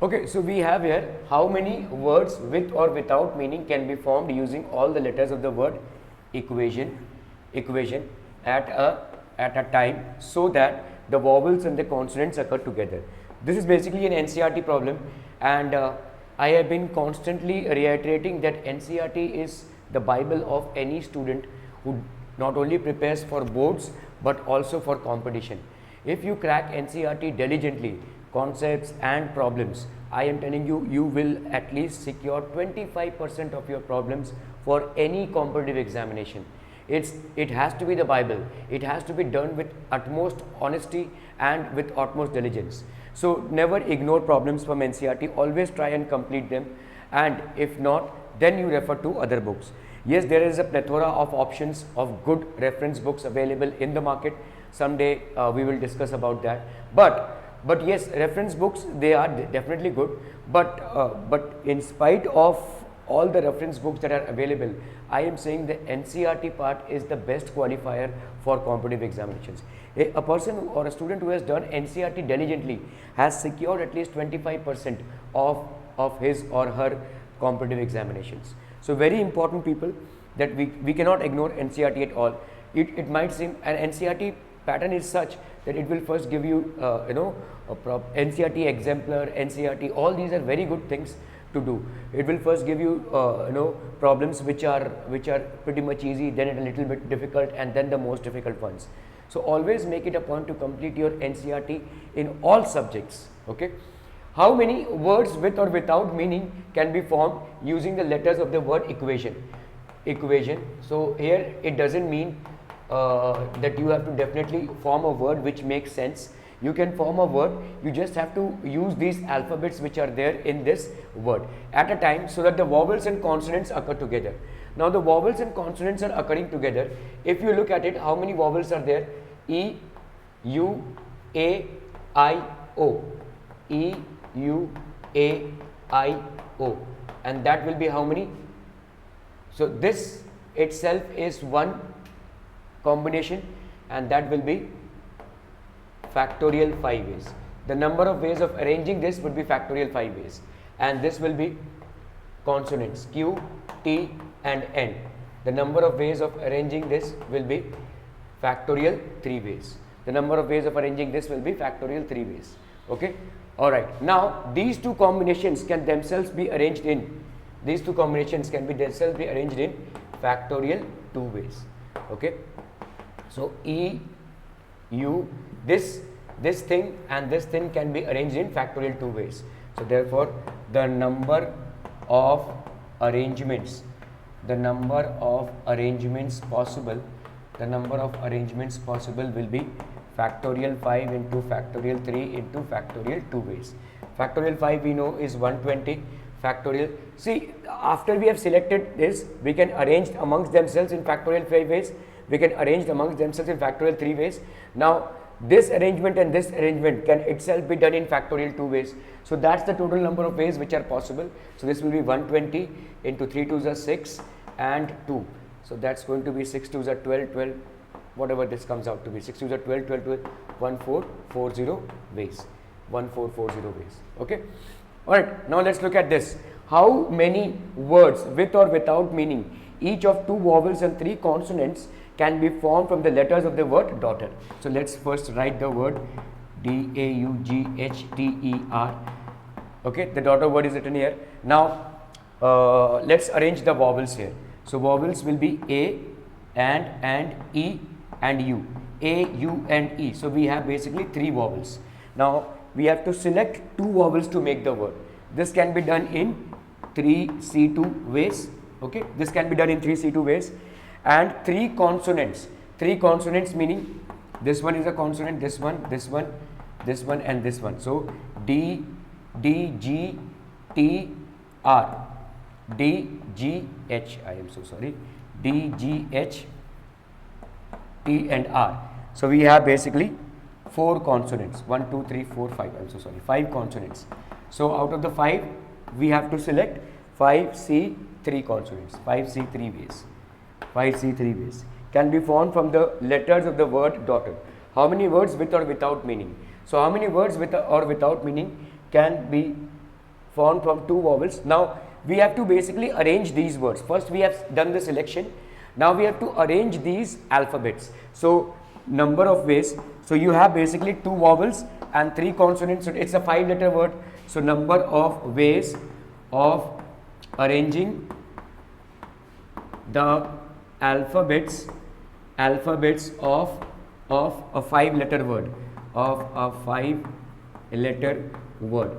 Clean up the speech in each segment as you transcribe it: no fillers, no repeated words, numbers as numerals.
Okay, so we have here how many words with or without meaning can be formed using all the letters of the word equation at a time, so that the vowels and the consonants occur together. This is basically an NCERT problem, and I have been constantly reiterating that NCERT is the Bible of any student who not only prepares for boards but also for competition. If you crack NCERT diligently, concepts and problems, I am telling you, you will at least secure 25% of your problems for any competitive examination. It has to be the Bible. It has to be done with utmost honesty and with utmost diligence. So never ignore problems from NCERT. Always try and complete them, and if not, then you refer to other books. Yes, there is a plethora of options of good reference books available in the market. Someday we will discuss about that. But yes, reference books, they are definitely good. But in spite of all the reference books that are available, I am saying the NCERT part is the best qualifier for competitive examinations. A person or a student who has done NCERT diligently has secured at least 25% of his or her competitive examinations. So very important, people, that we cannot ignore NCERT at all. It might seem an NCERT pattern is such that it will first give you NCERT exemplar, NCERT, all these are very good things to do. It will first give you problems which are pretty much easy, then a little bit difficult, and then the most difficult ones. So always make it a point to complete your NCERT in all subjects. Okay. How many words with or without meaning can be formed using the letters of the word equation? So here it doesn't mean that you have to definitely form a word which makes sense. You can form a word, you just have to use these alphabets which are there in this word at a time, so that the vowels and consonants occur together. Now the vowels and consonants are occurring together. If you look at it, how many vowels are there? E, U, A, I, O. E, U, A, I, O. And that will be how many? So this itself is one combination, and that will be factorial 5 ways. The number of ways of arranging this would be factorial 5 ways, and this will be consonants Q, T and N. The number of ways of arranging this will be factorial 3 ways. The number of ways of arranging this will be factorial 3 ways. Okay. Alright. Now these two combinations can themselves be arranged in factorial 2 ways. Okay. So E, U, this thing and this thing can be arranged in factorial 2 ways. So therefore the number of arrangements possible will be factorial 5 into factorial 3 into factorial 2 ways. Factorial 5 we know is 120. Factorial, see, after we have selected this, we can arrange amongst themselves in factorial 5 ways. We can arrange amongst themselves in factorial 3 ways. Now this arrangement and this arrangement can itself be done in factorial 2 ways. So that's the total number of ways which are possible. So this will be 120 into 3 2s are 6 and 2. So that's going to be 6 2s are 12, 12, whatever this comes out to be. 6 2s are 12, 12, 12, 1440 ways. 1440 ways. Okay. Alright, now let's look at this. How many words with or without meaning, each of 2 vowels and 3 consonants, can be formed from the letters of the word daughter? So let's first write the word DAUGHTER. Okay, the daughter word is written here. Now let's arrange the vowels here. So vowels will be A and E and U. A, U and E. So we have basically 3 vowels. Now we have to select 2 vowels to make the word. This can be done in 3C2 ways. Okay, this can be done in 3C2 ways. And 3 consonants. 3 consonants meaning this one is a consonant, this one, this one, this one and this one. So D, G, T, R. D, G, H. I am so sorry. D, G, H, T and R. So we have basically 4 consonants. 1, 2, 3, 4, 5. I'm so sorry. 5 consonants. So out of the 5, we have to select 5C3 consonants. 5C3 ways. 5C3 ways can be formed from the letters of the word daughter. How many words with or without meaning? So how many words with or without meaning can be formed from two vowels. Now we have to basically arrange these words. First we have done the selection. Now we have to arrange these alphabets. So number of ways. So you have basically two vowels and three consonants. So it's a 5-letter word. So number of ways of arranging the alphabets of a 5-letter word,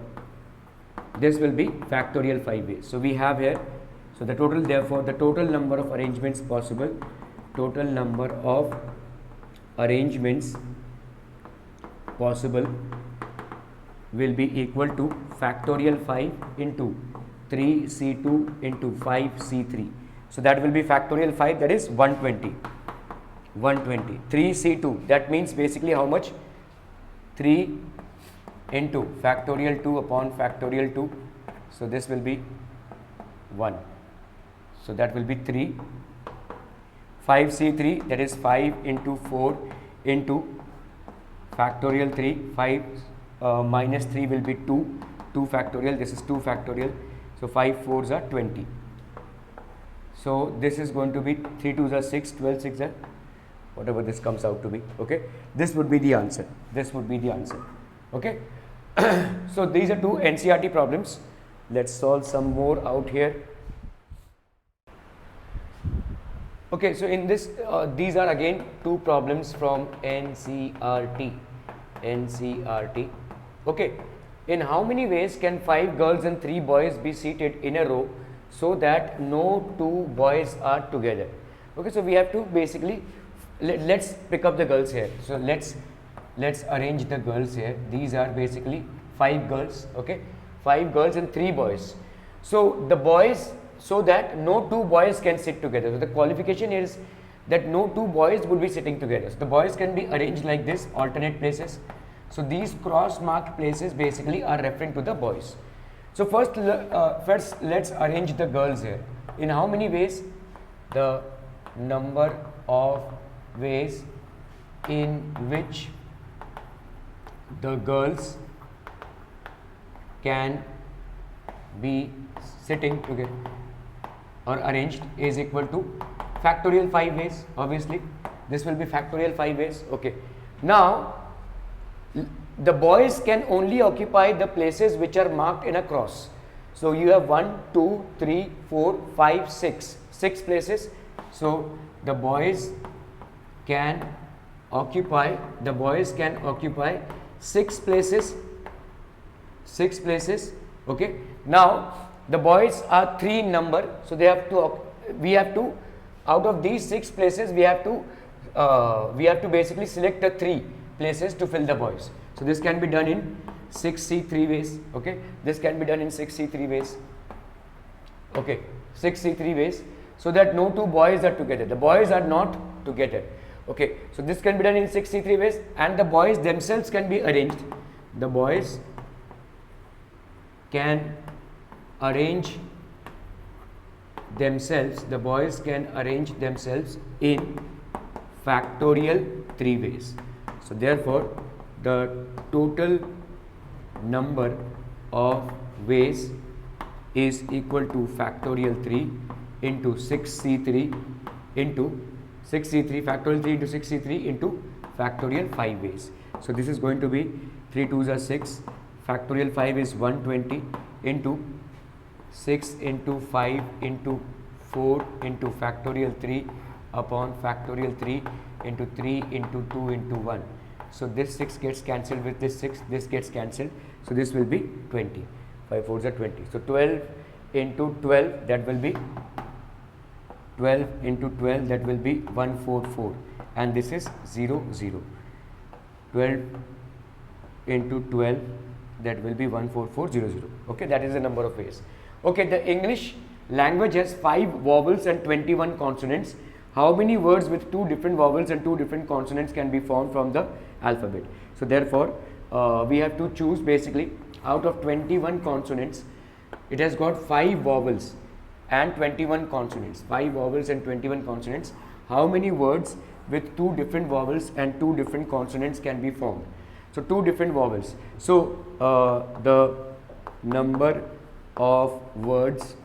this will be factorial 5 ways. So we have here, so the total, therefore the total number of arrangements possible, total number of arrangements possible will be equal to factorial 5 into 3c2 into 5c3. So that will be factorial 5, that is 120. 3c2, that means basically how much? 3 into factorial 2 upon factorial 2. So this will be 1. So that will be 3. 5c3, that is 5 into 4 into factorial 3. 5 minus 3 will be 2. 2 factorial, this is 2 factorial. So 5 4s are 20. So this is going to be 3 2s are 6, 12 6 are whatever this comes out to be. Okay, this would be the answer. This would be the answer. Okay. So these are two NCERT problems. Let's solve some more out here. Okay, so in this, these are again two problems from NCERT. Okay, in how many ways can 5 girls and 3 boys be seated in a row so that no 2 boys are together? Okay, so we have to basically, let's pick up the girls here. So let's arrange the girls here. These are basically 5 girls. Okay, 5 girls and 3 boys. So the boys, so that no 2 boys can sit together. So the qualification is that no 2 boys would be sitting together. So the boys can be arranged like this, alternate places. So these cross marked places basically are referring to the boys. So first let's arrange the girls here. In how many ways? The number of ways in which the girls can be sitting together or arranged is equal to factorial 5 ways. Obviously this will be factorial 5 ways. Okay, now the boys can only occupy the places which are marked in a cross. So you have 1 2 3 4 5 6 places. So the boys can occupy 6 places. Okay, now the boys are 3 in number, so we have to out of these 6 places we have to basically select the 3 places to fill the boys. So this can be done in 6C3 ways. Okay, this can be done in 6C3 ways. Okay, 6C3 ways, so that no 2 boys are together. The boys are not together. Okay, so this can be done in 6C3 ways, and the boys themselves can be arranged. The boys can arrange themselves. The boys can arrange themselves in factorial 3 ways. So therefore the total number of ways is equal to factorial 3 into 6C3 into 6C3 factorial 3 into 6C3 into factorial 5 ways. So this is going to be 3 2s are 6, factorial 5 is 120 into 6 into 5 into 4 into factorial 3 upon factorial 3 into 3 into 2 into 1. So this 6 gets cancelled with this 6, this gets cancelled. So this will be 20. 5 4s are 20. So 12 into 12, that will be 12 into 12, that will be 144, and this is 0 0. 12 into 12, that will be 14400. Okay, that is the number of ways. Okay, the English language has 5 vowels and 21 consonants. How many words with 2 different vowels and 2 different consonants can be formed from the alphabet? So therefore we have to choose basically out of 21 consonants, it has got 5 vowels and 21 consonants. 5 vowels and 21 consonants. How many words with 2 different vowels and 2 different consonants can be formed? So 2 different vowels. So the number of words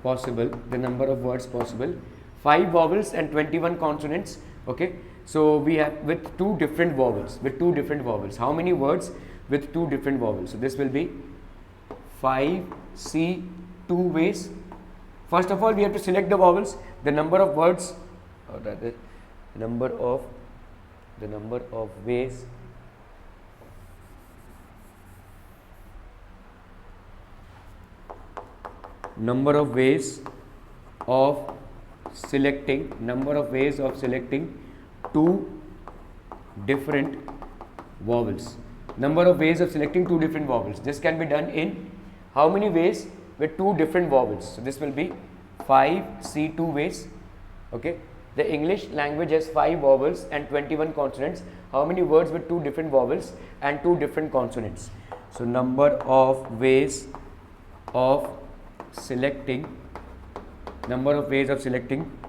possible, the number of words possible, 5 vowels and 21 consonants. Okay, so we have with two different vowels, how many words with two different vowels? So this will be 5C 2 ways. First of all, we have to select the vowels, the number of words, or rather the number of ways of selecting two different vowels. This can be done in how many ways? With two different vowels. So this will be 5C 2 ways. Okay, the English language has 5 vowels and 21 consonants. How many words with two different vowels and two different consonants? So number of ways of selecting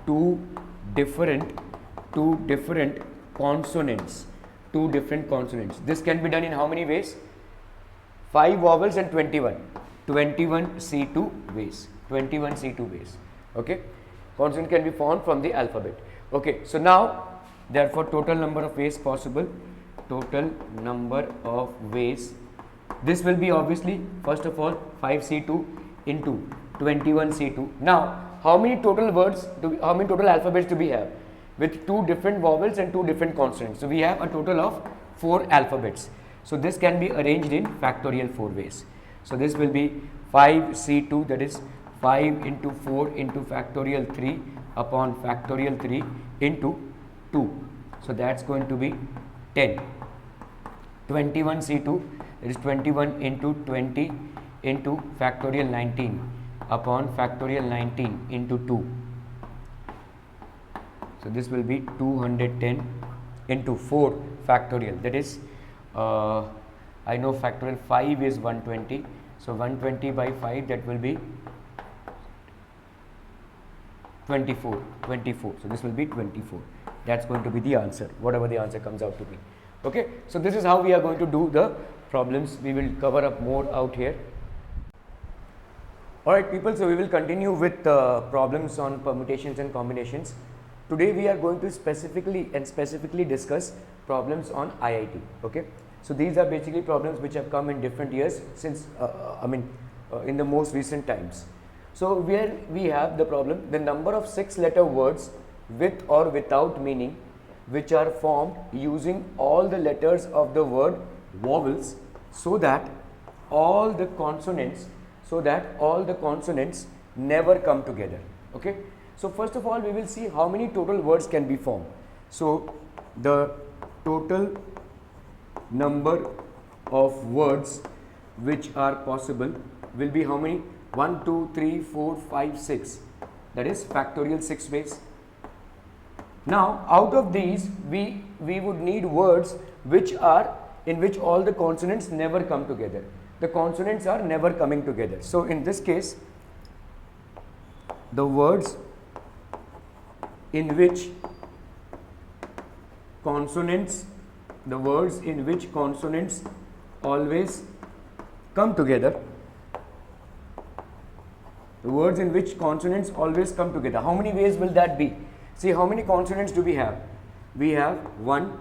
two different consonants. This can be done in how many ways? 5 vowels and 21C2 ways. Okay, consonant can be formed from the alphabet. Okay, so now therefore total number of ways possible, this will be obviously first of all 5C2 into 21C2. Now how many total alphabets do we have with two different vowels and two different consonants? So we have a total of 4 alphabets. So this can be arranged in factorial 4 ways. So this will be 5C2, that is 5 into 4 into factorial 3 upon factorial 3 into 2. So that's going to be 10. 21C2, that is 21 into 20 into factorial 19 upon factorial 19 into 2. So this will be 210 into 4 factorial, that is I know factorial 5 is 120. So 120 by 5, that will be 24. So this will be 24. That's going to be the answer, whatever the answer comes out to be. Okay, so this is how we are going to do the problems. We will cover up more out here. Alright people, so we will continue with problems on permutations and combinations. Today we are going to specifically discuss problems on IIT. Okay, so these are basically problems which have come in different years since in the most recent times. So where we have the problem, the number of 6-letter words with or without meaning which are formed using all the letters of the word vowels so that all the consonants never come together. Okay, so first of all we will see how many total words can be formed. So the total number of words which are possible will be how many? 1, 2, 3, 4, 5, 6. That is factorial 6 ways. Now out of these we would need words in which all the consonants never come together. The consonants are never coming together. So in this case, the words in which consonants always come together. How many ways will that be? See, how many consonants do we have? We have 1,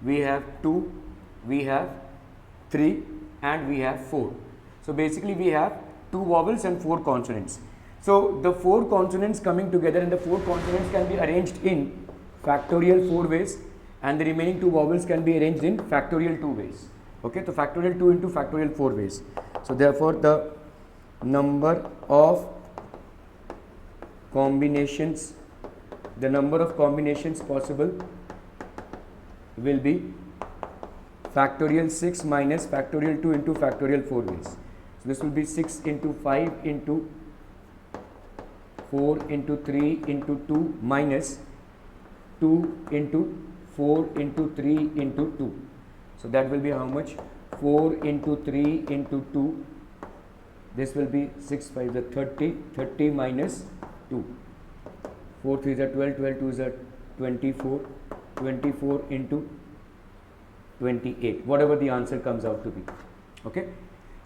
we have 2, we have 3 and we have 4. So basically we have 2 vowels and 4 consonants. So the 4 consonants coming together, and the 4 consonants can be arranged in factorial 4 ways, and the remaining 2 vowels can be arranged in factorial 2 ways. Okay, so factorial 2 into factorial 4 ways. So therefore the number of combinations possible will be factorial 6 minus factorial 2 into factorial 4 ways. So this will be 6 into 5 into 4 into 3 into 2 minus 2 into 4 into 3 into 2. So that will be how much? 4 into 3 into 2. This will be 6 5 is 30, 30 minus 2. 4 3 is 12, 12 2 is 24, 24 into 28, whatever the answer comes out to be. Okay,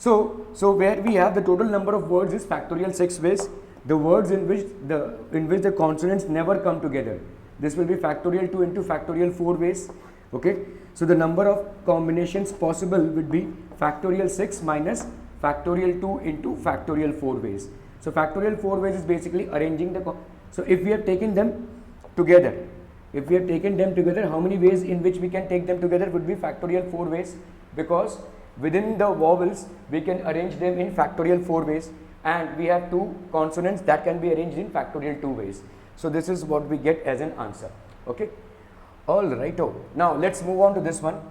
So where we have the total number of words is factorial 6 ways. The words in which the consonants never come together, this will be factorial 2 into factorial 4 ways. Okay, so the number of combinations possible would be factorial 6 minus factorial 2 into factorial 4 ways. So factorial 4 ways is basically arranging the so if we have taken them together, how many ways in which we can take them together would be factorial 4 ways, because within the vowels we can arrange them in factorial 4 ways, and we have two consonants that can be arranged in factorial 2 ways. So this is what we get as an answer. Okay, all right. Now let's move on to this one.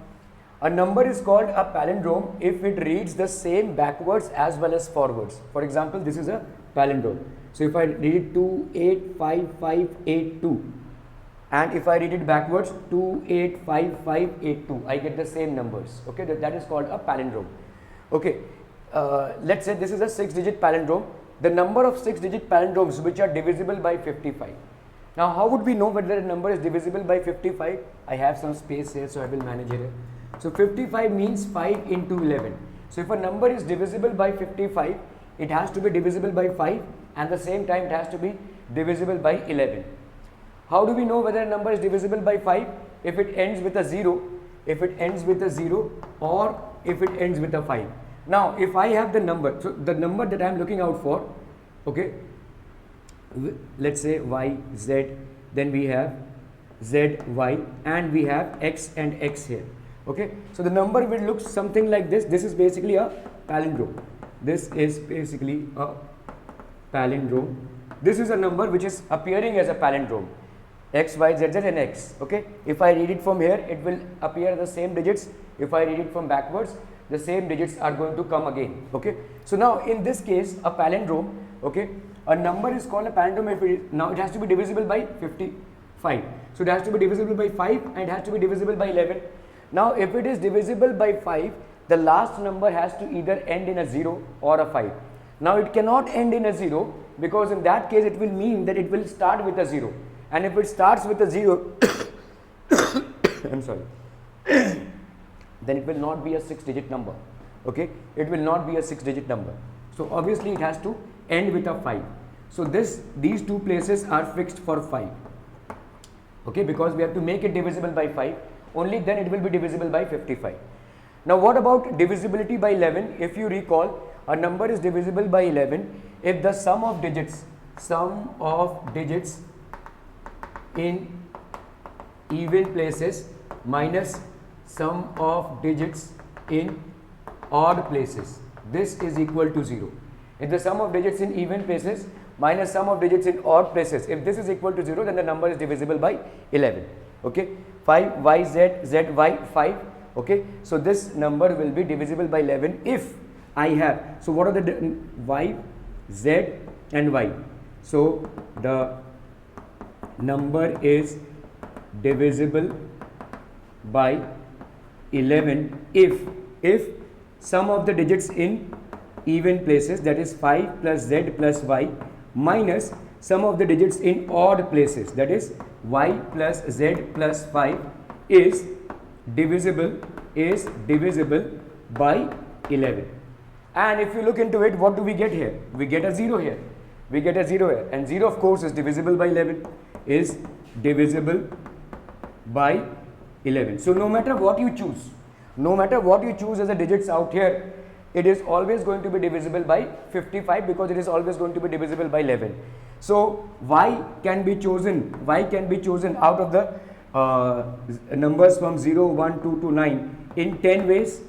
A number is called a palindrome if it reads the same backwards as well as forwards. For example, this is a palindrome. So if I read it 285582, and if I read it backwards 285582, I get the same numbers. Okay, that is called a palindrome. Okay, let's say this is a 6-digit palindrome. The number of 6-digit palindromes which are divisible by 55. Now how would we know whether a number is divisible by 55? I have some space here, so I will manage it. So 55 means 5 into 11. So if a number is divisible by 55, it has to be divisible by 5, and the same time it has to be divisible by 11. How do we know whether a number is divisible by 5? If it ends with a 0, or if it ends with a 5. Now if I have the number, so the number that I am looking out for, okay, let's say y, z, then we have z, y, and we have x and x here. Okay, so the number will look something like this. This is basically a palindrome. This is basically a palindrome. This is a number which is appearing as a palindrome. X, Y, Z, Z and X. Okay, if I read it from here, it will appear the same digits. If I read it from backwards, the same digits are going to come again. Okay, so now in this case, a palindrome, okay, a number is called a palindrome if now it has to be divisible by 55. So it has to be divisible by 5 and it has to be divisible by 11. Now if it is divisible by 5, the last number has to either end in a 0 or a 5. Now it cannot end in a 0, because in that case it will mean that it will start with a 0. And if it starts with a 0, I'm sorry, then it will not be a 6-digit number. Okay, it will not be a 6-digit number. So obviously it has to end with a 5. So these two places are fixed for 5. Okay, because we have to make it divisible by 5. Only then it will be divisible by 55. Now what about divisibility by 11? If you recall, a number is divisible by 11 if the sum of digits in even places minus sum of digits in odd places, this is equal to 0. If the sum of digits in even places minus sum of digits in odd places, if this is equal to 0, then the number is divisible by 11. Okay, 5 y z z y 5. Okay, so this number will be divisible by 11 if I have, so what are the y, z and y? So the number is divisible by 11 if sum of the digits in even places, that is 5 plus z plus y, minus sum of the digits in odd places, that is y plus z plus 5, is divisible by 11. And if you look into it, what do we get here? We get a 0 here. And 0 of course is divisible by 11, is divisible by 11. So no matter what you choose as the digits out here, it is always going to be divisible by 55, because it is always going to be divisible by 11. So y can be chosen out of the numbers from 0, 1, 2 to 9 in 10 ways,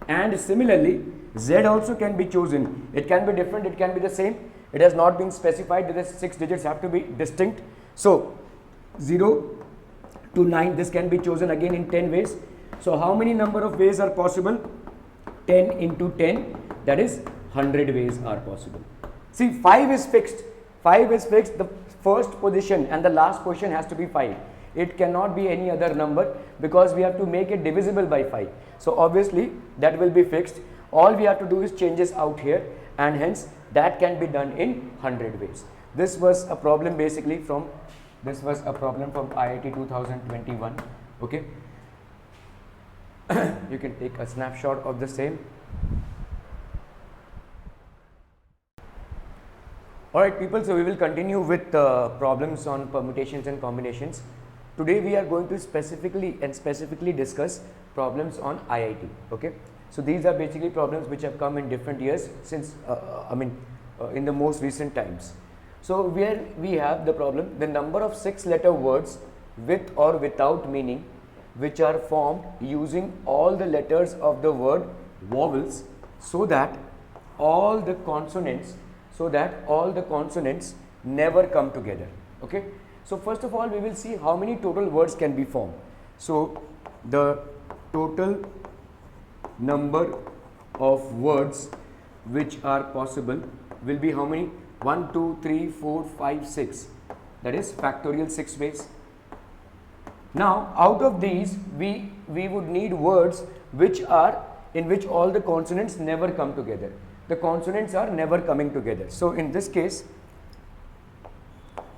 and similarly z also can be chosen. It can be different, it can be the same. It has not been specified that the 6 digits have to be distinct. So 0 to 9, this can be chosen again in 10 ways. So how many number of ways are possible? 10 into 10, that is 100 ways are possible. See, 5 is fixed. The first position and the last position has to be 5. It cannot be any other number, because we have to make it divisible by 5. So obviously that will be fixed. All we have to do is changes out here, and hence that can be done in 100 ways. This was a problem basically from IIT 2021. Okay. You can take a snapshot of the same. Alright people, so we will continue with problems on permutations and combinations. Today we are going to specifically discuss problems on IIT. Okay, so these are basically problems which have come in different years since in the most recent times. So where we have the problem, the number of 6-letter words with or without meaning which are formed using all the letters of the word vowels so that all the consonants never come together. Okay, so first of all we will see how many total words can be formed. So the total number of words which are possible will be how many? 1 2 3 4 5 6, that is factorial 6 ways. Now out of these we would need words which are in which all the consonants never come together. The consonants are never coming together. So in this case,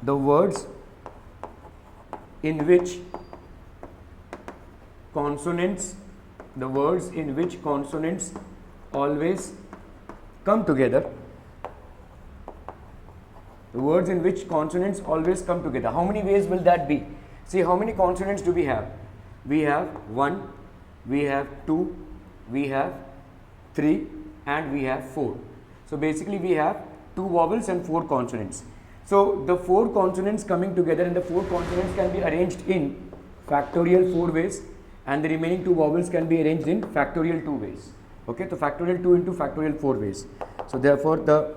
the words in which consonants always come together. The words in which consonants always come together. How many ways will that be? See, how many consonants do we have? We have 1, we have 2, we have 3, and we have 4. So basically we have 2 vowels and 4 consonants. So the 4 consonants coming together, and the 4 consonants can be arranged in factorial 4 ways, and the remaining 2 vowels can be arranged in factorial 2 ways. Okay, so factorial 2 into factorial 4 ways. So therefore the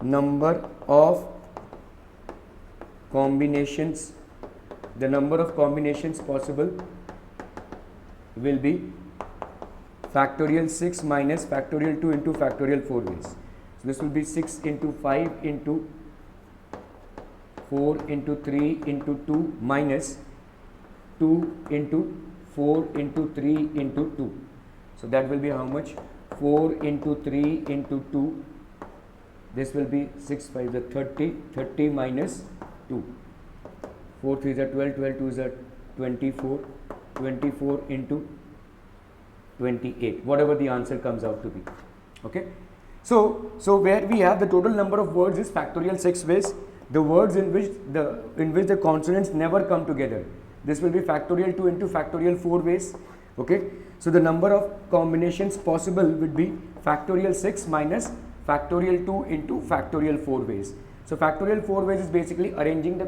number of combinations possible will be factorial 6 minus factorial 2 into factorial 4 ways. So this will be 6 into 5 into 4 into 3 into 2 minus 2 into 4 into 3 into 2. So that will be how much? 4 into 3 into 2. This will be 6 5 is 30, 30 minus 2. 4 3 is 12, 12 2 is 24, 24 into 28, whatever the answer comes out to be. Okay, so where we have the total number of words is factorial 6 ways. The words in which the consonants never come together, this will be factorial 2 into factorial 4 ways. Okay, so the number of combinations possible would be factorial 6 minus factorial 2 into factorial 4 ways. So factorial 4 ways is basically arranging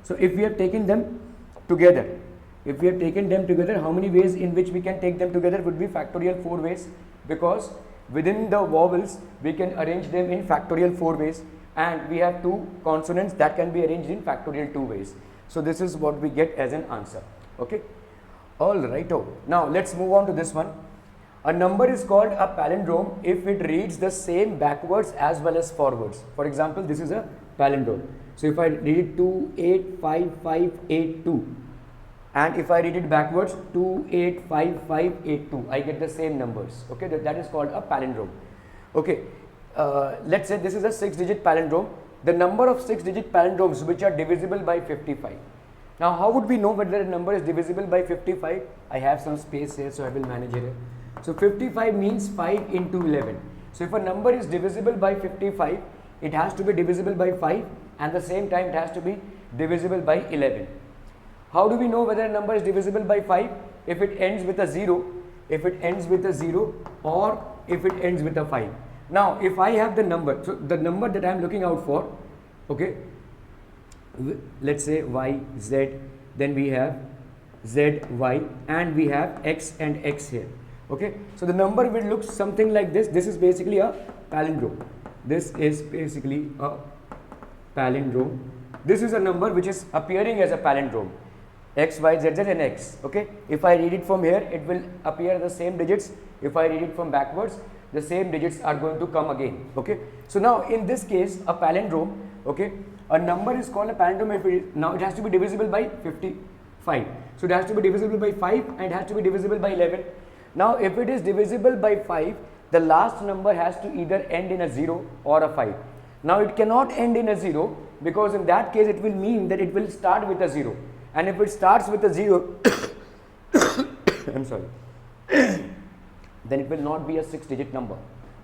so if we have taken them together, how many ways in which we can take them together would be factorial 4 ways, because within the vowels we can arrange them in factorial 4 ways, and we have 2 consonants that can be arranged in factorial 2 ways. So this is what we get as an answer. Okay, all right. Now let's move on to this one. A number is called a palindrome if it reads the same backwards as well as forwards. For example, this is a palindrome. So if I read it 2 8 5 5 8 2, and if I read it backwards 2 8 5 5 8 2, I get the same numbers. Okay, that is called a palindrome. Okay, let's say this is a 6-digit palindrome. The number of 6-digit palindromes which are divisible by 55. Now how would we know whether a number is divisible by 55? I have some space here, so I will manage it. So 55 means 5 into 11. So if a number is divisible by 55, it has to be divisible by 5, and the same time it has to be divisible by 11. How do we know whether a number is divisible by 5? If it ends with a 0, or if it ends with a 5. Now if I have the number, so the number that I am looking out for, okay, let's say y, z, then we have z, y, and we have x and x here. Okay, so the number will look something like this. This is basically a palindrome. This is basically a palindrome. This is a number which is appearing as a palindrome. X, Y, Z, Z and X. Okay, if I read it from here, it will appear the same digits. If I read it from backwards, the same digits are going to come again. Okay, so now in this case, a palindrome, okay, a number is called a palindrome if now it has to be divisible by 55. So it has to be divisible by 5 and it has to be divisible by 11. Now if it is divisible by 5, the last number has to either end in a 0 or a 5. Now it cannot end in a 0, because in that case it will mean that it will start with a 0, and if it starts with a 0 I'm sorry then it will not be a 6-digit number.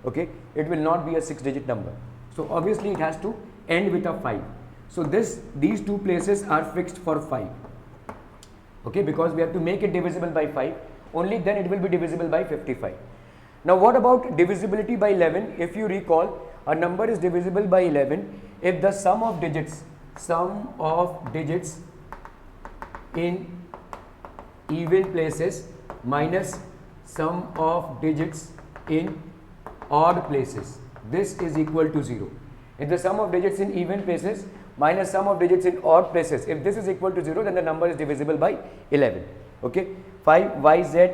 Okay, it will not be a 6-digit number. So obviously it has to end with a 5. So these two places are fixed for 5. Okay, because we have to make it divisible by 5, only then it will be divisible by 55. Now what about divisibility by 11? If you recall, a number is divisible by 11 if the sum of digits in even places minus sum of digits in odd places, this is equal to 0. If the sum of digits in even places minus sum of digits in odd places, if this is equal to 0, then the number is divisible by 11. Okay, 5 zy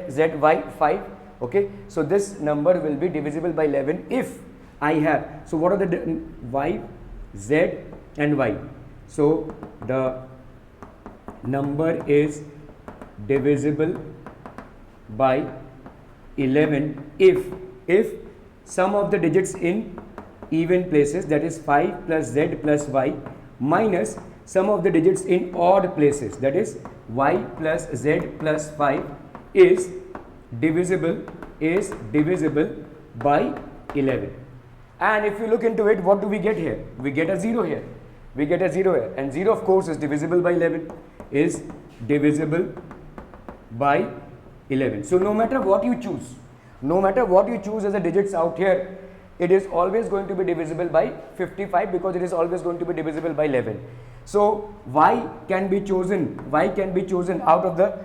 5. Okay, so this number will be divisible by 11 if I have, so what are the y, z and y? So the number is divisible by 11 if sum of the digits in even places, that is 5 plus z plus y, minus sum of the digits in odd places, that is y plus z plus 5, is divisible by 11. And if you look into it, what do we get here? We get a 0 here. And 0 of course is divisible by 11, is divisible by 11. So no matter what you choose as the digits out here, it is always going to be divisible by 55, because it is always going to be divisible by 11. So y can be chosen out of the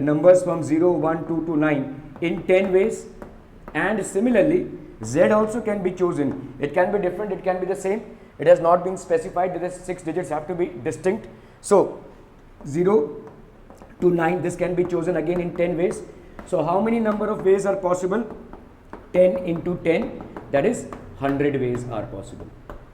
numbers from 0, 1, 2 to 9 in 10 ways, and similarly z also can be chosen. It can be different, it can be the same, it has not been specified that the 6 digits have to be distinct. So 0 to 9, this can be chosen again in 10 ways. So how many number of ways are possible? 10 into 10, that is 100 ways are possible.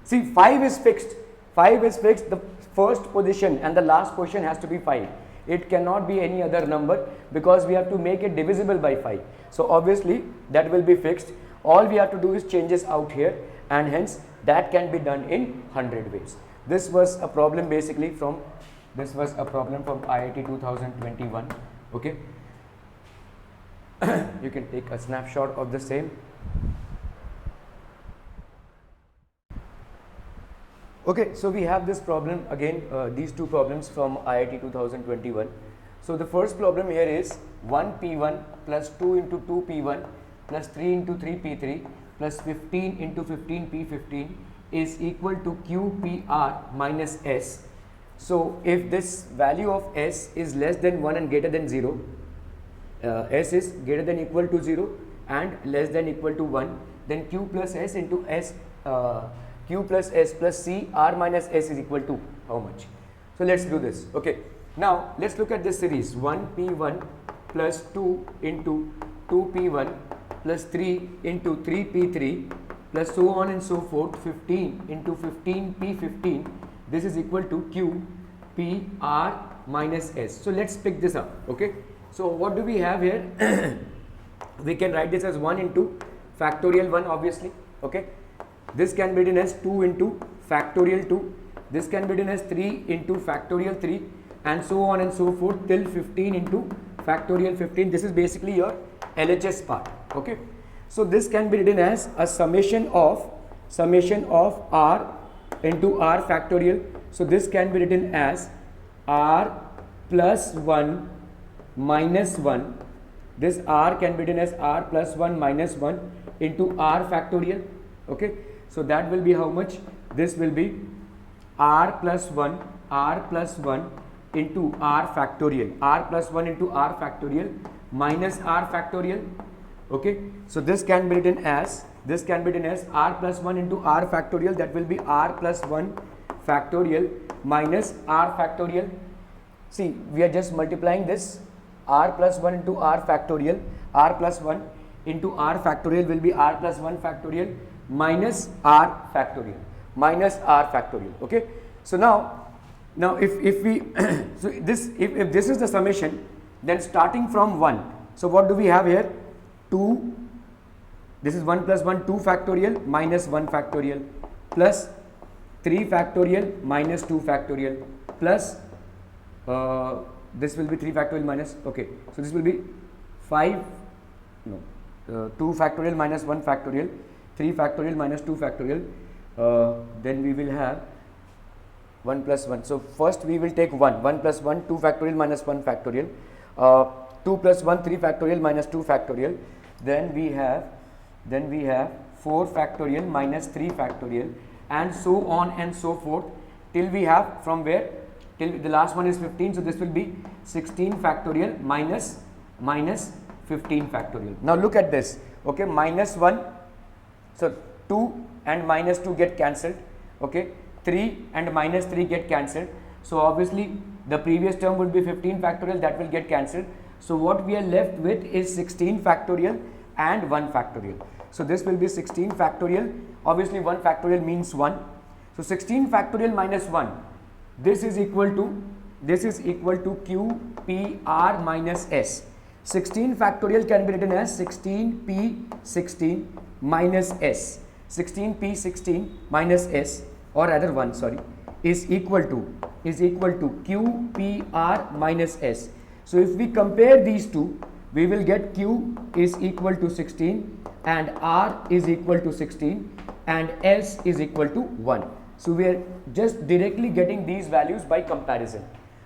See, 5 is fixed. The first position and the last position has to be 5. It cannot be any other number, because we have to make it divisible by 5. So obviously that will be fixed. All we have to do is changes out here, and hence that can be done in 100 ways. This was a problem basically from IIT 2021. Okay. You can take a snapshot of the same. Okay, so we have this problem again, these two problems from IIT 2021. So the first problem here is 1p1 plus 2 into 2p1 plus 3 into 3p3 plus 15 into 15p15 is equal to qpr minus s. So if this value of s is less than 1 and greater than 0, s is greater than equal to 0 and less than equal to 1, then q plus s into s, q plus s plus c r minus s is equal to how much? So let's do this. Okay, now let's look at this series. 1p1 plus 2 into 2p1 plus 3 into 3p3 plus so on and so forth, 15 into 15p15, this is equal to q p r minus s. So let's pick this up. Okay, so what do we have here? We can write this as 1 into factorial 1 obviously. Okay, this can be written as 2 into factorial 2, this can be written as 3 into factorial 3, and so on and so forth till 15 into factorial 15. This is basically your LHS part. Okay, so this can be written as a summation of r into r factorial. So this can be written as r plus 1 minus 1. This r can be written as r plus 1 minus 1 into r factorial. Okay, so that will be how much? This will be r plus 1 into r factorial, r plus 1 into r factorial minus r factorial. Okay, so this can be written as r plus 1 into r factorial, that will be r plus 1 factorial minus r factorial. See, we are just multiplying this, r plus 1 into r factorial, r plus 1 into r factorial will be r plus 1 factorial minus r factorial. Okay, so now if we so this if this is the summation, then starting from 1, so what do we have here? 2, this is 1 plus 1, 2 factorial minus 1 factorial plus 3 factorial minus 2 factorial plus this will be 3 factorial minus, okay, so this will be 2 factorial minus 1 factorial, 3 factorial minus 2 factorial, then we will have 1 plus 1. So first we will take 1. 1 plus 1, 2 factorial minus 1 factorial. 2 plus 1, 3 factorial minus 2 factorial. Then we have 4 factorial minus 3 factorial, and so on and so forth till we have from where, till the last one is 15. So this will be 16 factorial minus 15 factorial. Now look at this. Okay, minus 1. So 2 and minus 2 get cancelled. Okay, 3 and minus 3 get cancelled. So obviously the previous term would be 15 factorial, that will get cancelled. So what we are left with is 16 factorial and 1 factorial. So this will be 16 factorial. Obviously 1 factorial means 1. So 16 factorial minus 1. This is equal to Q P R minus S. 16 factorial can be written as 16P16 minus S. 16P16 minus S, or rather 1, sorry, is equal to Q P R minus S. So if we compare these two, we will get Q is equal to 16 and R is equal to 16 and S is equal to 1. So we are just directly getting these values by comparison.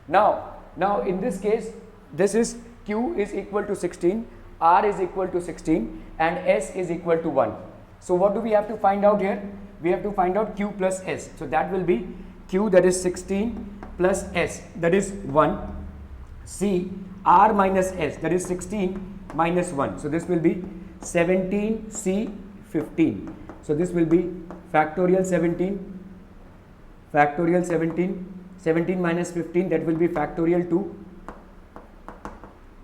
Now in this case, this is Q is equal to 16, R is equal to 16 and S is equal to 1. So what do we have to find out here? We have to find out Q plus S. So that will be Q, that is 16, plus S, that is 1. C, R minus S, that is 16 minus 1. So this will be 17 C 15. So this will be factorial 17, 17 minus 15, that will be factorial 2,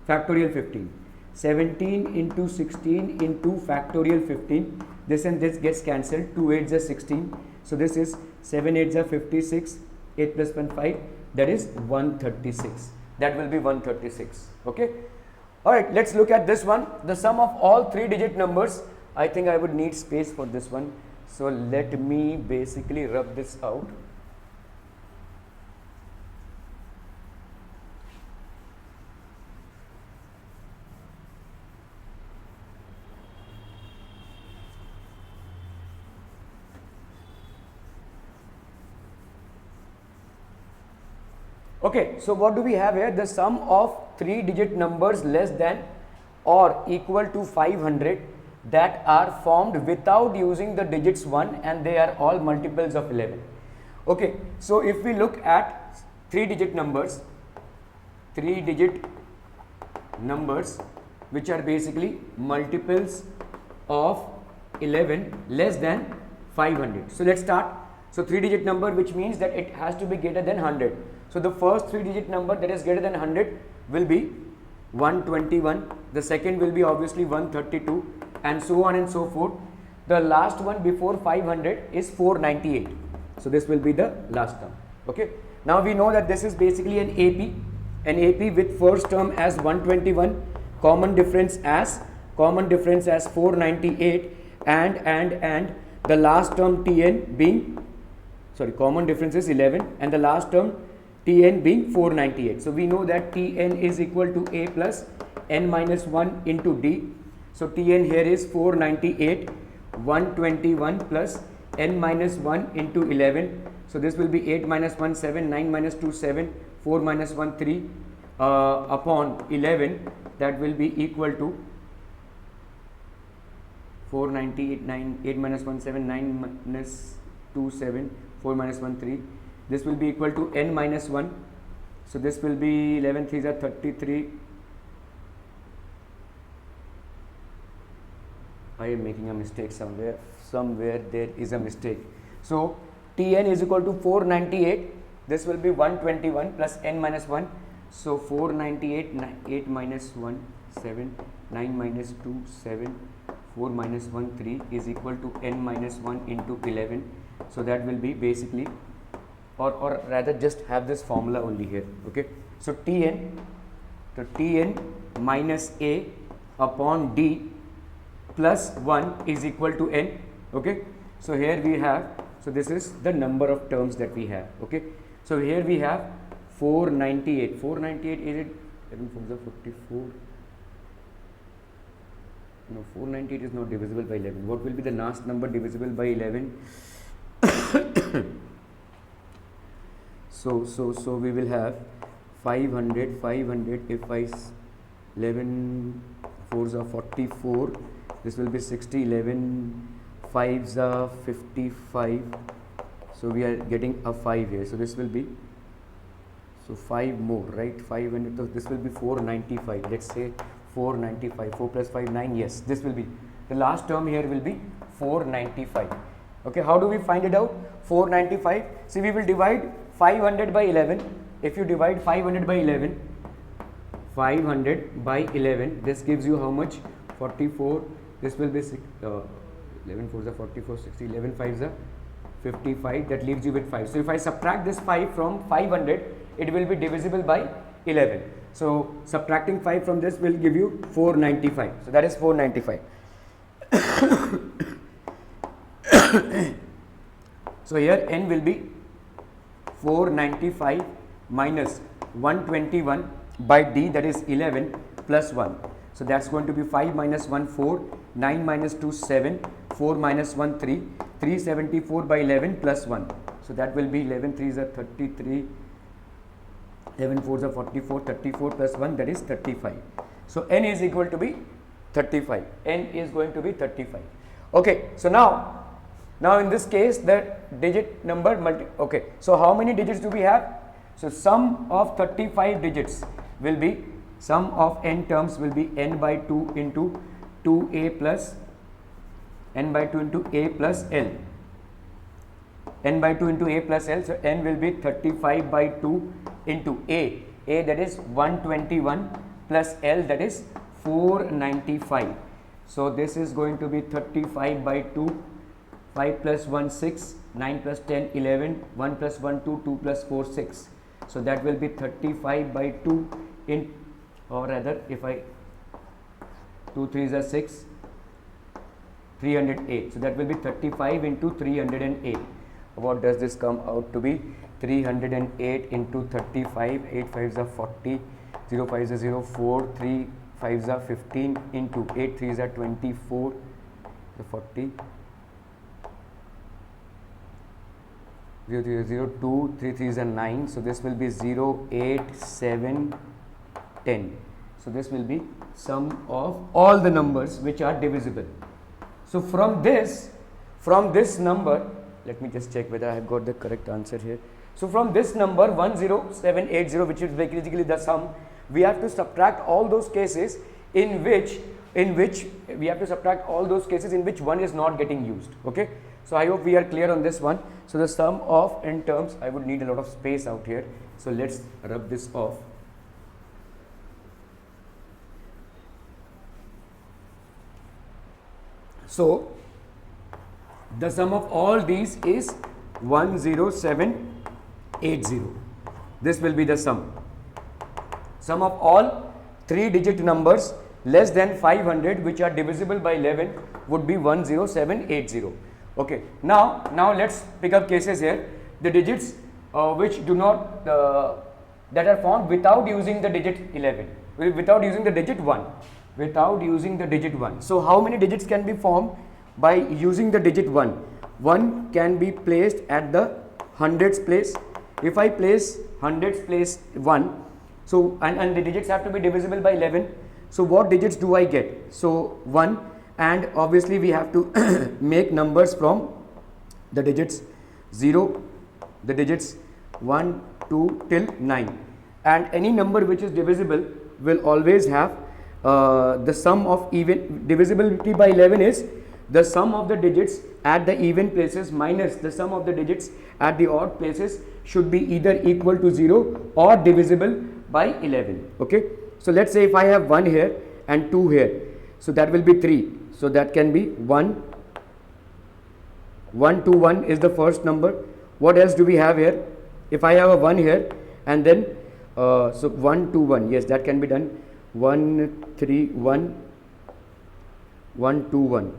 factorial 15. 17 into 16 into factorial 15. This and this gets cancelled. 2 8s are 16. So this is 7 8s are 56. 8 plus 1 5. That is 136. That will be 136. Okay. Alright, let's look at this one. The sum of all 3-digit numbers. I think I would need space for this one. So let me basically rub this out. Okay, so what do we have here? The sum of 3-digit numbers less than or equal to 500 that are formed without using the digits 1, and they are all multiples of 11. Okay, so if we look at 3-digit numbers, 3-digit numbers which are basically multiples of 11 less than 500. So let's start. So 3-digit number, which means that it has to be greater than 100. So the first 3-digit number that is greater than 100 will be 121. The second will be obviously 132, and so on and so forth. The last one before 500 is 498. So this will be the last term. Okay. Now we know that this is basically an AP with first term as 121, common difference as 498, and the last term Tn being, sorry, common difference is 11 and the last term Tn being 498. So we know that Tn is equal to A plus n minus 1 into D. So Tn here is 498, 121 plus n minus 1 into 11. So this will be 8 minus 1 7, 9 minus 2 7, 4 minus 1 3 upon 11. That will be equal to 498, 9, 8 minus 1 7, 9 minus 2 7, 4 minus 1 3. This will be equal to n minus 1. So this will be 11 3s are 33. I am making a mistake somewhere. There is a mistake. So Tn is equal to 498. This will be 121 plus n minus 1. So 498, 8 minus 1 7, 9 minus 2 7, 4 minus 1 3 is equal to n minus 1 into 11. So that will be basically, or rather just have this formula only here. Okay. So Tn minus A upon D plus 1 is equal to n. Okay. So here we have, so this is the number of terms that we have. Okay. So here we have 498. 498 is it 11 4 54? No, 498 is not divisible by 11. What will be the last number divisible by 11? So we will have 500 if 11 4s are 44, this will be 60, 11 5s are 55, so we are getting a 5 here, so this will be, so 5 more, right, 500, so this will be 495, let's say 495, 4 plus 5 9, yes, this will be, the last term here will be 495. Okay, how do we find it out? 495, see, we will divide 500 by 11. If you divide 500 by 11, 500 by 11, this gives you how much? 44, this will be 11 4s are 44, 60, 11 5s are 55, that leaves you with 5. So if I subtract this 5 from 500, it will be divisible by 11. So subtracting 5 from this will give you 495. So that is 495. So here n will be 495 minus 121 by d, that is 11 plus 1. So that's going to be 5 minus 1 4, 9 minus 2 7, 4 minus 1 3, 374 by 11 plus 1. So that will be 11 3s are 33, 11 4s are 44, 34 plus 1, that is 35. So n is equal to be 35. N is going to be 35. Okay, so now in this case the digit number okay, so how many digits do we have? So sum of 35 digits will be, sum of n terms will be n by 2 into 2a plus n by 2 into a plus l, n by 2 into a plus l. So n will be 35 by 2 into a that is 121 plus l, that is 495. So this is going to be 35 by 2, 5 plus 1 6, 9 plus 10 11, 1 plus 1 2, 2 plus 4 6. So that will be 35 by 2 in, or rather if I 2 3s are 6, 308. So that will be 35 into 308. What does this come out to be? 308 into 35, 8 5s are 40, 0 5s are 0 4, 3 5s are 15 into 8 3s are 24, so 40, 0 0 0 2, 3 3s are 9. So this will be 0 8 7 10. So this will be sum of all the numbers which are divisible. So from this number, let me just check whether I have got the correct answer here. So from this number 10780, which is basically the sum, we have to subtract all those cases in which we have to subtract all those cases in which 1 is not getting used. Okay, so I hope we are clear on this one. So the sum of n terms, I would need a lot of space out here, so let's rub this off. So the sum of all these is 10780. This will be the sum. Sum of all 3-digit numbers less than 500 which are divisible by 11 would be 10780. Okay. Now let's pick up cases here. The digits which do not that are found without using the digit 11, without using the digit 1. Without using the digit 1. So how many digits can be formed by using the digit 1? 1 can be placed at the hundreds place. If I place hundreds place 1, so and the digits have to be divisible by 11. So what digits do I get? So 1, and obviously we have to make numbers from the digits 0, the digits 1, 2 till 9, and any number which is divisible will always have the sum of even. Divisibility by 11 is the sum of the digits at the even places minus the sum of the digits at the odd places should be either equal to 0 or divisible by 11. Okay, so let's say if I have 1 here and 2 here, so that will be 3. So that can be 1, 1 2 1 is the first number. What else do we have here? If I have a 1 here and then so 1 2 1, yes, that can be done. 1 3 1, 1 2 1.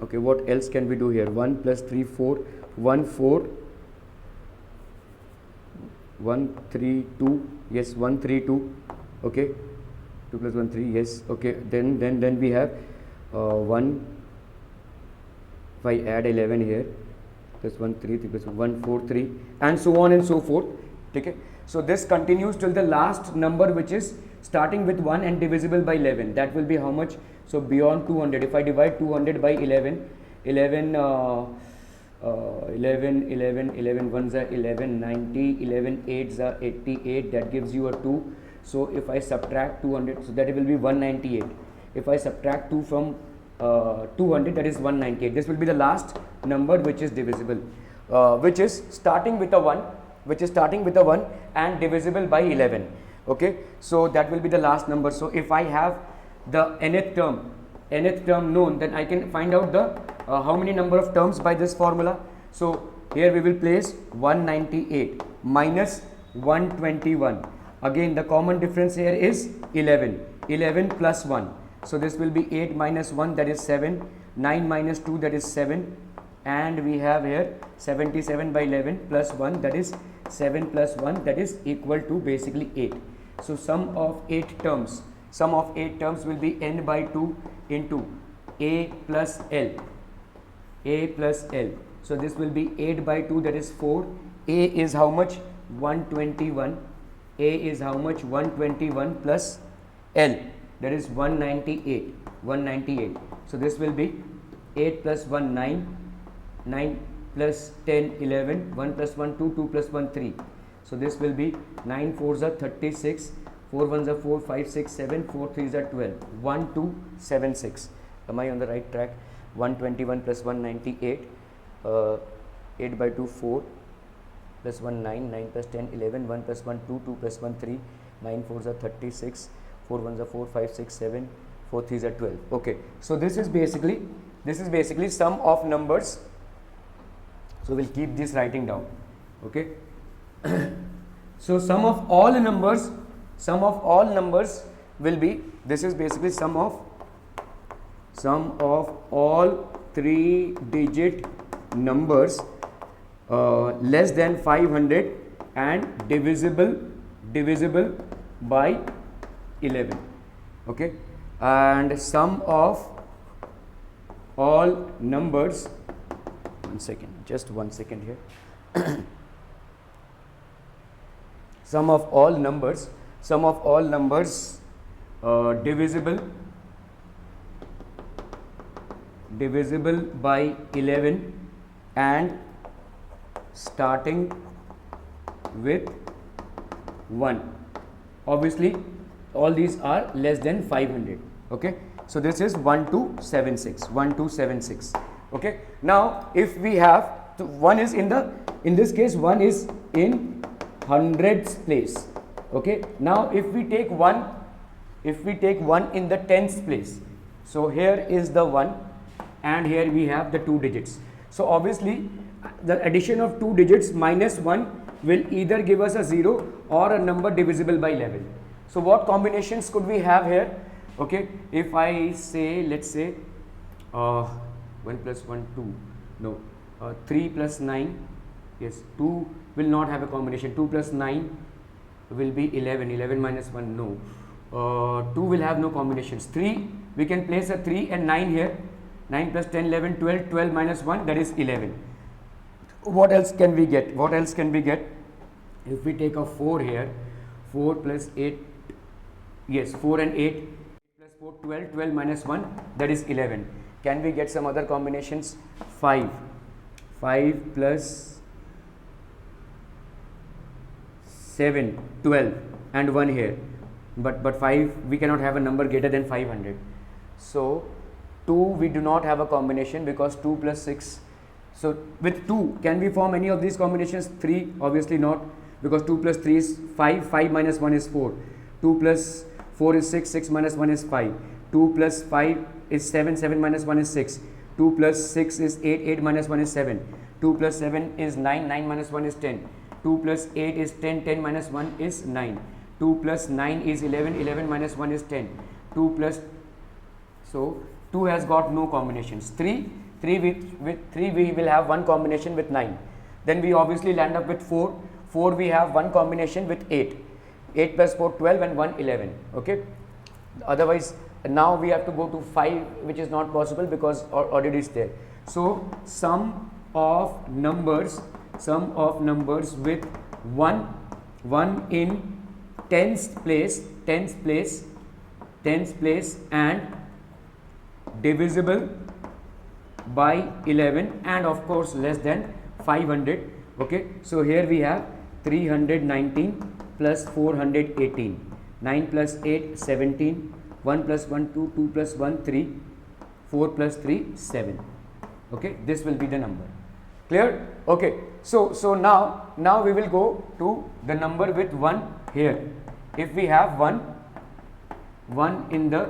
Okay, what else can we do here? 1 plus 3 4, 1 4, 1 3 2, yes, 1 3 2. Okay, 2 plus 1 3, yes. Okay, then we have 1. If I add 11 here, plus 1 3 3 plus 1 4 3 and so on and so forth. Okay, so this continues till the last number which is starting with 1 and divisible by 11. That will be how much? So beyond 200, if I divide 200 by 11, 11 11 ones are 11, 90, 11 8s are 88, that gives you a 2. So if I subtract 200, so that will be 198. If I subtract 2 from 200, that is 198. This will be the last number which is divisible, which is starting with a 1, and divisible by 11. Okay, so that will be the last number. So if I have the nth term known, then I can find out the how many number of terms by this formula. So here we will place 198 minus 121. Again the common difference here is 11 plus 1. So this will be 8 minus 1, that is 7, 9 minus 2, that is 7, and we have here 77 by 11 plus 1, that is 7 plus 1, that is equal to basically 8. So sum of 8 terms will be n by 2 into a plus L. So this will be 8 by 2, that is 4. A is how much? 121. A is how much? 121 plus L, that is 198. So this will be 8 plus 1 9, 9 plus 10 11, 1 plus 1 2, 2 plus 1 3. So this will be 9 4s are 36, 4 1s are 4, 5 6 7, 4 3s are 12, 1276. Am I on the right track? 121 plus 198, 8 by 2 4 plus 1 9, 9 plus 10 11, 1 plus 1 2, 2 plus 1 3, 9 4s are 36, 4 1s are 4, 5 6 7, 4 3s are 12. Okay, so this is basically sum of numbers. So we'll keep this writing down. Okay. So sum of all numbers will be, this is basically sum of all 3-digit numbers less than 500 and divisible by 11. Okay, and sum of all numbers, just one second here. Sum of all numbers divisible by 11 and starting with 1. Obviously all these are less than 500. Okay, so this is 1276. Okay, now if we have, so one is in this case 1 is in hundreds place. Okay, now if we take 1 in the tens place, so here is the 1 and here we have the 2 digits. So obviously the addition of 2 digits minus 1 will either give us a 0 or a number divisible by 11. So what combinations could we have here? Okay, if I say, let's say 1 plus 1 2, no, 3 plus 9, yes, 2 will not have a combination. 2 plus 9 will be 11, 11 minus 1, no, 2 will have no combinations. 3, we can place a 3 and 9 here. 9 plus 10 11 12, 12 minus 1, that is 11. What else can we get? If we take a 4 here, 4 plus 8, yes, 4 and 8 plus 4 12, 12 minus 1, that is 11. Can we get some other combinations? 5 plus 7 12 and 1 here, but 5 we cannot have a number greater than 500. So 2 we do not have a combination because 2 plus 6. So with 2 can we form any of these combinations? 3 obviously not, because 2 plus 3 is 5, 5 minus 1 is 4, 2 plus 4 is 6, 6 minus 1 is 5, 2 plus 5 is 7, 7 minus 1 is 6, 2 plus 6 is 8, 8 minus 1 is 7, 2 plus 7 is 9, 9 minus 1 is 10, 2 plus 8 is 10, 10 minus 1 is 9, 2 plus 9 is 11, 11 minus 1 is 10, 2 plus, so 2 has got no combinations. 3 with 3 we will have one combination with 9. Then we obviously land up with 4 we have one combination with 8 plus 4 12 and 1 11. Okay, otherwise now we have to go to 5, which is not possible because already is there. So sum of numbers with 1 in tens place and divisible by 11 and of course less than 500. Okay, so here we have 319 plus 418, 9 plus 8 17, 1 plus 1 2, 2 plus 1 3, 4 plus 3 7. Okay, this will be the number. Clear? Okay, so now we will go to the number with 1 here. If we have 1 in the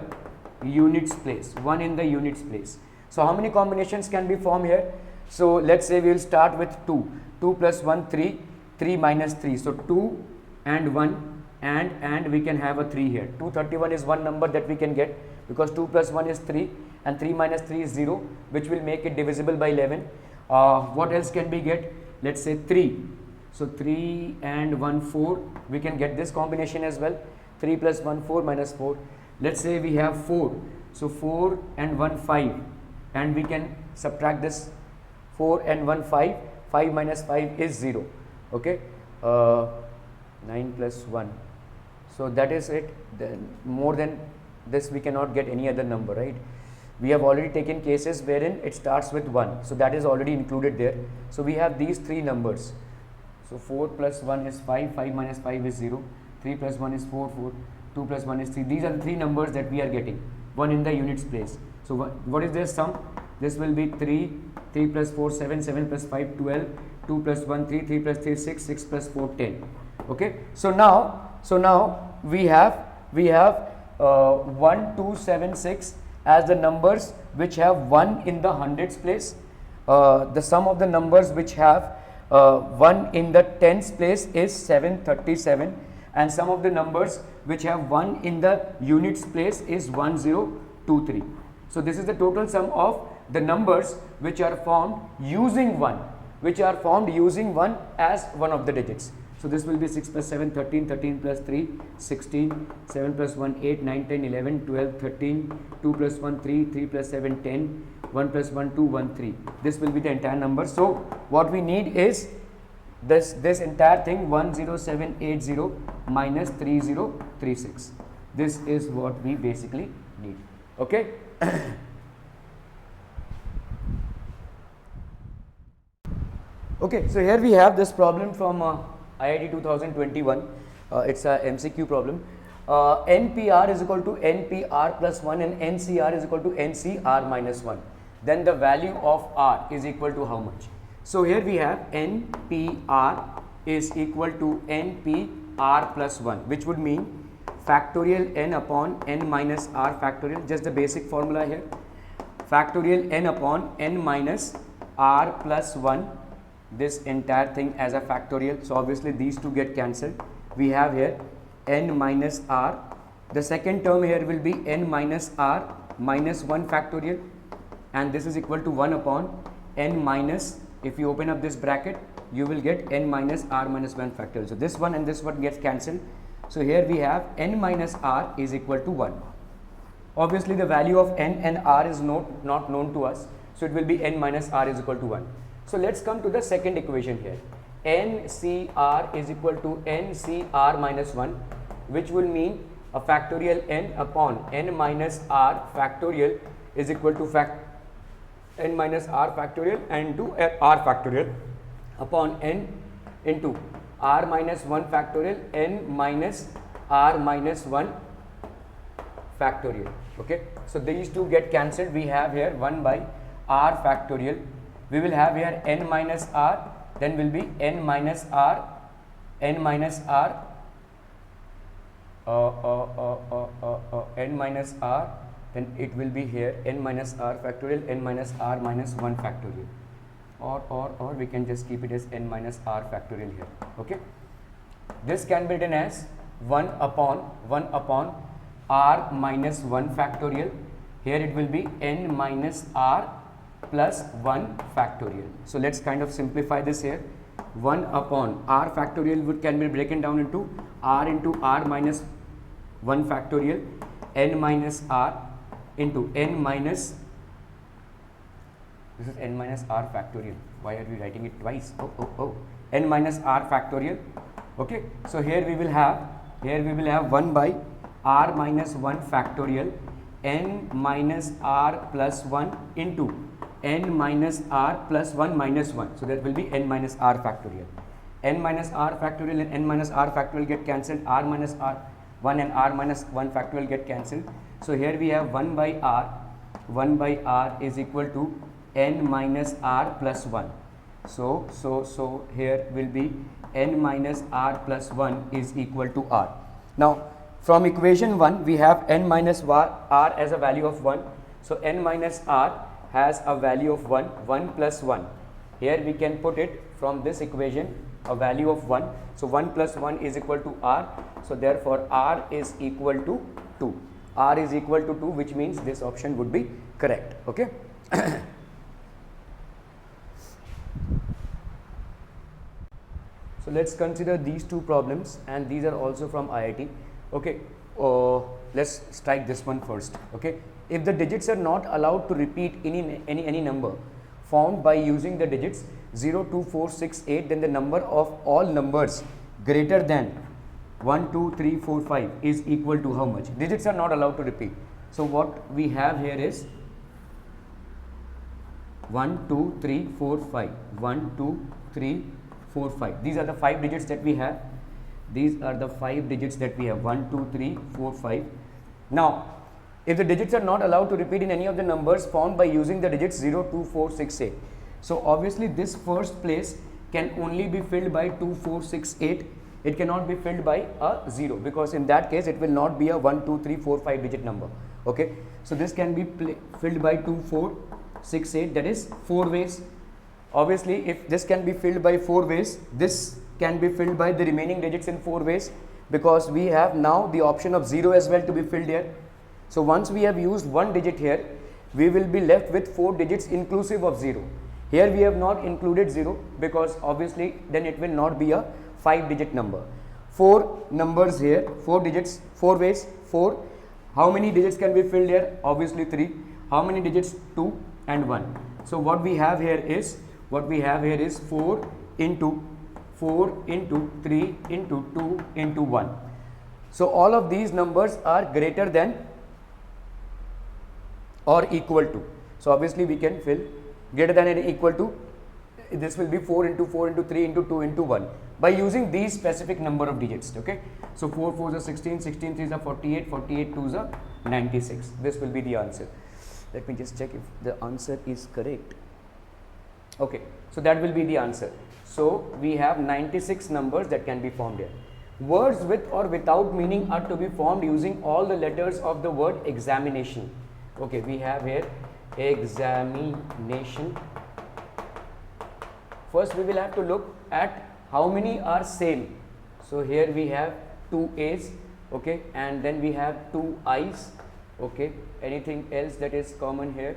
units place, 1 in the units place. So how many combinations can be formed here? So let's say we will start with 2. 2 plus 1 3, 3 minus 3. So 2 and 1 and we can have a 3 here. 231 is one number that we can get because 2 plus 1 is 3 and 3 minus 3 is 0, which will make it divisible by 11. What else can we get? Let's say 3. So 3 and 1 4, we can get this combination as well. 3 plus 1 4 minus 4. Let's say we have 4. So 4 and 1 5 and we can subtract this. 4 and 1 5, 5 minus 5 is 0. Okay, 9 plus 1. So that is it. Then more than this we cannot get any other number, right? We have already taken cases wherein it starts with 1. So that is already included there. So we have these 3 numbers. So 4 plus 1 is 5, 5 minus 5 is 0, 3 plus 1 is 4, 4, 2 plus 1 is 3. These are the 3 numbers that we are getting, 1 in the units place. So what is their sum? This will be 3, 3 plus 4 7, 7 plus 5 12, 2 plus 1 3, 3 plus 3 6, 6 plus 4 10. Okay, so now we have 1 2 7 6 as the numbers which have 1 in the hundreds place. The sum of the numbers which have 1 in the tens place is 737 and sum of the numbers which have 1 in the units place is 1023. So this is the total sum of the numbers which are formed using 1 as one of the digits. So this will be 6 plus 7 13, 13 plus 3 16, 7 plus 1 8, 9 10 11 12 13, 2 plus 1 3, 3 plus 7 10, 1 plus 1 2 1 3. This will be the entire number. So what we need is this entire thing 10780 minus 3036. This is what we basically need. Okay. Okay, so here we have this problem from IIT 2021. It's a MCQ problem. NPR is equal to NPR plus 1 and NCR is equal to NCR minus 1. Then the value of R is equal to how much? So here we have NPR is equal to NPR plus 1, which would mean factorial n upon n minus r factorial, just the basic formula here. Factorial n upon n minus r plus 1, this entire thing as a factorial. So obviously these two get cancelled. We have here n minus r. The second term here will be n minus r minus 1 factorial, and this is equal to 1 upon n minus, if you open up this bracket, you will get n minus r minus 1 factorial. So this one and this one gets cancelled. So here we have n minus r is equal to 1. Obviously the value of n and r is not known to us, so it will be n minus r is equal to 1. So let's come to the second equation here. NCR is equal to NCR minus 1, which will mean a factorial n upon n minus r factorial is equal to n minus r factorial and to r factorial upon n into r minus 1 factorial n minus r minus 1 factorial. Okay, so these two get cancelled. We have here 1 by r factorial. We will have here n minus r, then will be n minus r, n minus r, n minus r, then it will be here n minus r factorial, n minus r minus 1 factorial, or we can just keep it as n minus r factorial here. Okay, this can be written as 1 upon r minus 1 factorial. Here it will be n minus r plus 1 factorial. So let's kind of simplify this here. 1 upon r factorial can be broken down into r minus 1 factorial, n minus r into n minus, this is n minus r factorial. why are we writing it twice? N minus r factorial. Okay, so here we will have 1 by r minus 1 factorial n minus r plus 1 into n minus r plus 1 minus 1. So that will be n minus r factorial. N minus r factorial and n minus r factorial get cancelled. R minus r 1 and r minus 1 factorial get cancelled. So here we have 1 by r is equal to n minus r plus 1. So here will be n minus r plus 1 is equal to r. Now from equation 1 we have n minus r as a value of 1. So n minus r has a value of 1 plus 1. Here we can put it from this equation a value of 1. So 1 plus 1 is equal to r. So therefore r is equal to 2. R is equal to 2, which means this option would be correct. Okay. So let's consider these two problems, and these are also from IIT. Okay, let's strike this one first. Okay, if the digits are not allowed to repeat any number formed by using the digits 0, 2, 4, 6, 8, then the number of all numbers greater than 1, 2, 3, 4, 5 is equal to how much? Digits are not allowed to repeat. So what we have here is 1, 2, 3, 4, 5. 1, 2, 3, 4, 5. These are the 5 digits that we have. These are the 5 digits that we have. 1, 2, 3, 4, 5. Now, if the digits are not allowed to repeat in any of the numbers formed by using the digits 0, 2, 4, 6, 8. So obviously this first place can only be filled by 2, 4, 6, 8. It cannot be filled by a 0, because in that case it will not be a 1, 2, 3, 4, 5 digit number. Okay. So this can be filled by 2, 4, 6, 8, that is 4 ways. Obviously if this can be filled by 4 ways, this can be filled by the remaining digits in 4 ways, because we have now the option of 0 as well to be filled here. So once we have used one digit here, we will be left with 4 digits inclusive of 0. Here we have not included 0, because obviously then it will not be a 5 digit number. 4 numbers here, 4 digits, 4 ways, 4. How many digits can be filled here? Obviously 3. How many digits? 2 and 1. So what we have here is 4 into 3 into 2 into 1. So all of these numbers are greater than or equal to. So obviously we can fill greater than and equal to. This will be 4 into 4 into 3 into 2 into 1 by using these specific number of digits. Okay. So 4 4s are 16, 16 3s are 48, 48 2s are 96. This will be the answer. Let me just check if the answer is correct. Okay. So that will be the answer. So we have 96 numbers that can be formed here. Words with or without meaning are to be formed using all the letters of the word examination. Okay, we have here examination. First we will have to look at how many are same. So here we have 2 A's, okay, and then we have 2 I's, okay. Anything else that is common here?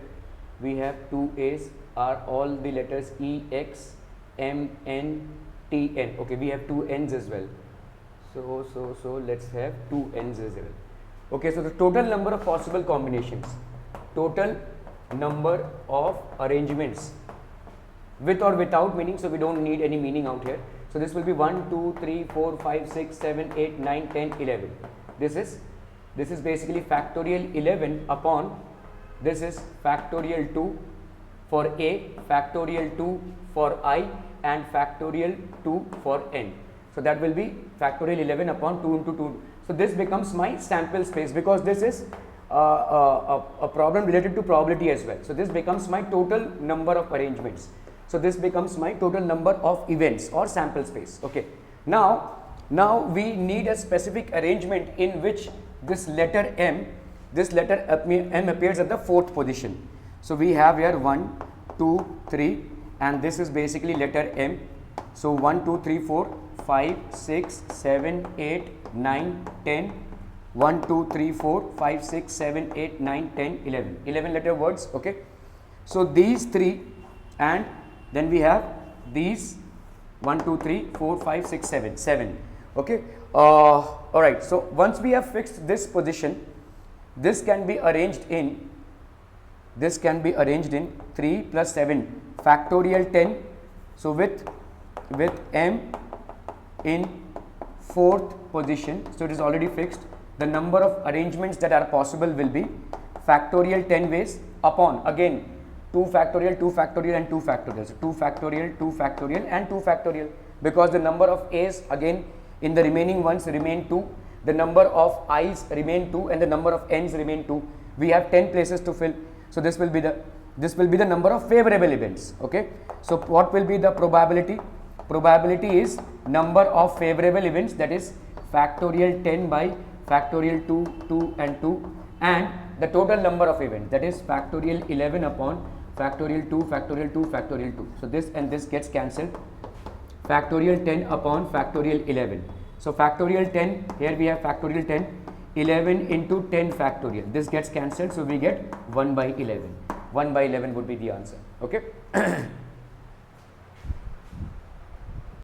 We have 2 A's are all the letters E, X, M, N, T, N. Okay, we have 2 N's as well. So let's have 2 N's as well. Okay, so the total number of possible combinations, total number of arrangements with or without meaning, so we don't need any meaning out here. So this will be 1, 2, 3, 4, 5, 6, 7, 8, 9, 10, 11. This is basically factorial 11 upon, this is factorial 2 for A, factorial 2 for I, and factorial 2 for N. So that will be factorial 11 upon 2 into 2. So this becomes my sample space, because this is a problem related to probability as well. So this becomes my total number of arrangements. So this becomes my total number of events or sample space. Okay. Now we need a specific arrangement in which this letter M, M appears at the 4th position. So we have here 1, 2, 3, and this is basically letter M. So 1, 2, 3, 4, 5, 6, 7, 8, 9, 10. 1, 2, 3, 4, 5, 6, 7, 8, 9, 10, 11. 11 letter words. Okay. So these 3, and then we have these 1, 2, 3, 4, 5, 6, 7. 7. Okay. Alright. So once we have fixed this position, this can be arranged in 3 plus 7 factorial 10 So with m in fourth position, so it is already fixed. The number of arrangements that are possible will be factorial 10 ways upon again 2 factorial, 2 factorial and 2 factorial. So 2 factorial, 2 factorial and 2 factorial, because the number of a's again in the remaining ones remain 2, the number of i's remain 2 and the number of n's remain 2. We have 10 places to fill. So this will be the number of favorable events. Okay. So what will be the probability? Probability is number of favorable events, that is factorial 10 by factorial 2, 2 and 2, and the total number of events, that is factorial 11 upon factorial 2, factorial 2, factorial 2. So this and this gets cancelled. Factorial 10 upon factorial 11. So factorial 10, here we have factorial 10, 11 into 10 factorial. This gets cancelled, so we get 1 by 11. 1 by 11 would be the answer. Okay.